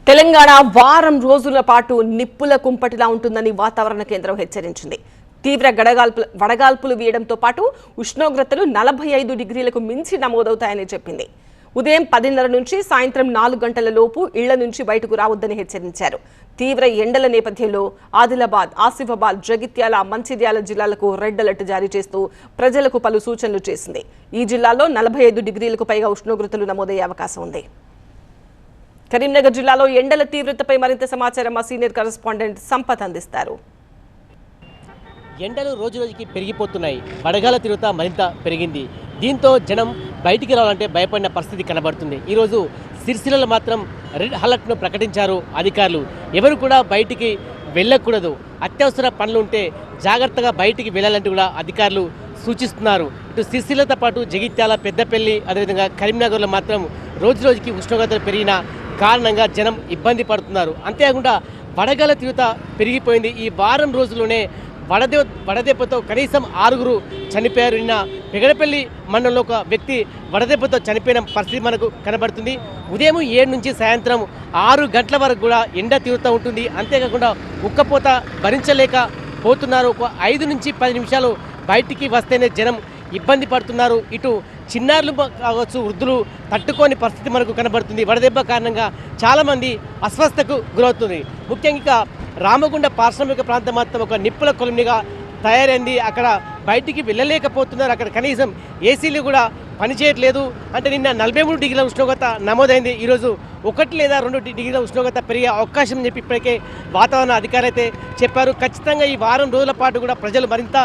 తెలంగాణ వారం రోజుల పాటు నిప్పుల కుంపటిలా ఉంటుందని వాతావరణ కేంద్రం హెచ్చరించింది. తీవ్ర వడగాల్పులు వీయడంతో పాటు ఉష్ణోగ్రతలు 45 డిగ్రీలకు మించి నమోదవుతాయని చెప్పింది. ఉదయం 10:30 నుంచి సాయంత్రం 4 గంటల లోపు ఇళ్ల నుంచి బయటకు రావద్దని హెచ్చరించారు. తీవ్ర ఎండల నేపథ్యంలో ఆదిలాబాద్, ఆసిఫాబాద్, జగిత్యాల, మంచిర్యాల జిల్లాలకు రెడ్ అలర్ట్ జారీ చేస్తూ ప్రజలకు పలు సూచనలు చేసింది. ఈ జిల్లాలో 45 డిగ్రీలకు పైగా ఉష్ణోగ్రతలు నమోదయ్యే అవకాశం ఉంది. కరీంనగర్ జిల్లాలో ఎండల తీవ్రతపై మరింత సమాచారం మా సీనియర్ కరెస్పాండెంట్ సంపత్ అందిస్తారు. ఎండలు రోజు రోజుకి పెరిగిపోతున్నాయి. వడగాల తీవ్రత మరింత పెరిగింది. దీంతో జనం బయటికి రావాలంటే భయపడిన పరిస్థితి కనబడుతుంది. ఈరోజు సిరిసిల్లలో మాత్రం రెడ్ అలర్ట్ను ప్రకటించారు అధికారులు. ఎవరు కూడా బయటికి వెళ్ళకూడదు, అత్యవసర పనులు ఉంటే జాగ్రత్తగా బయటికి వెళ్ళాలంటూ కూడా అధికారులు సూచిస్తున్నారు. ఇటు సిరిసిల్లతో పాటు జగిత్యాల, పెద్దపల్లి, అదేవిధంగా కరీంనగర్లో మాత్రం రోజు రోజుకి ఉష్ణోగ్రతలు పెరిగిన కారణంగా జనం ఇబ్బంది పడుతున్నారు. అంతేకాకుండా వడగాల తీవ్రత పెరిగిపోయింది. ఈ వారం రోజుల్లోనే వడదెబ్బతో కనీసం 6 చనిపోయారు. నిన్న పెగడపల్లి మండలంలో ఒక వ్యక్తి వడదెబ్బతో చనిపోయిన పరిస్థితి మనకు కనబడుతుంది. ఉదయం 7 నుంచి సాయంత్రం 6 గంటల వరకు కూడా ఎండ తీవ్రత ఉంటుంది. అంతేకాకుండా ఉక్కపోత భరించలేకపోతున్నారు. ఒక 5 నుంచి 10 నిమిషాలు బయటికి వస్తేనే జనం ఇబ్బంది పడుతున్నారు. ఇటు చిన్నారులు కావచ్చు, వృద్ధులు తట్టుకోని పరిస్థితి మనకు కనబడుతుంది. వడదెబ్బ కారణంగా చాలామంది అస్వస్థకు గురవుతుంది. ముఖ్యంగా రామగుండ పారిశ్రామిక ప్రాంతం మాత్రం ఒక నిప్పుల కొలిమిగా తయారైంది. అక్కడ బయటికి వెళ్ళలేకపోతున్నారు. అక్కడ కనీసం ఏసీలు కూడా పనిచేయట్లేదు. అంటే నిన్న 43 డిగ్రీల ఉష్ణోగ్రత నమోదైంది. ఈరోజు 1 లేదా 2 డిగ్రీల ఉష్ణోగ్రత పెరిగే అవకాశం చెప్పి ఇప్పటికే వాతావరణ అధికారులు అయితే చెప్పారు. ఖచ్చితంగా ఈ వారం రోజుల పాటు కూడా ప్రజలు మరింత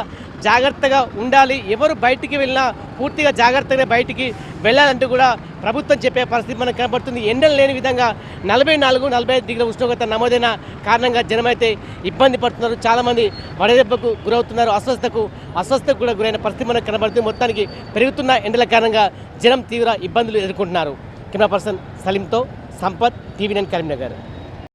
జాగ్రత్తగా ఉండాలి. ఎవరు బయటికి వెళ్ళినా పూర్తిగా జాగ్రత్తగా బయటికి వెళ్ళాలంటూ కూడా ప్రభుత్వం చెప్పే పరిస్థితి మనకు కనబడుతుంది. ఎండలు లేని విధంగా 44-45 డిగ్రీల ఉష్ణోగ్రత నమోదైన కారణంగా జనమైతే ఇబ్బంది పడుతున్నారు. చాలామంది వడదెబ్బకు గురవుతున్నారు. అస్వస్థకు కూడా గురైన పరిస్థితి మనకు కనబడుతుంది. మొత్తానికి పెరుగుతున్న ఎండల కారణంగా జనం తీవ్ర ఇబ్బందులు ఎదుర్కొంటున్నారు. కెమెరా పర్సన్ సలీంతో సంపత్, TV9 కరీంనగర్.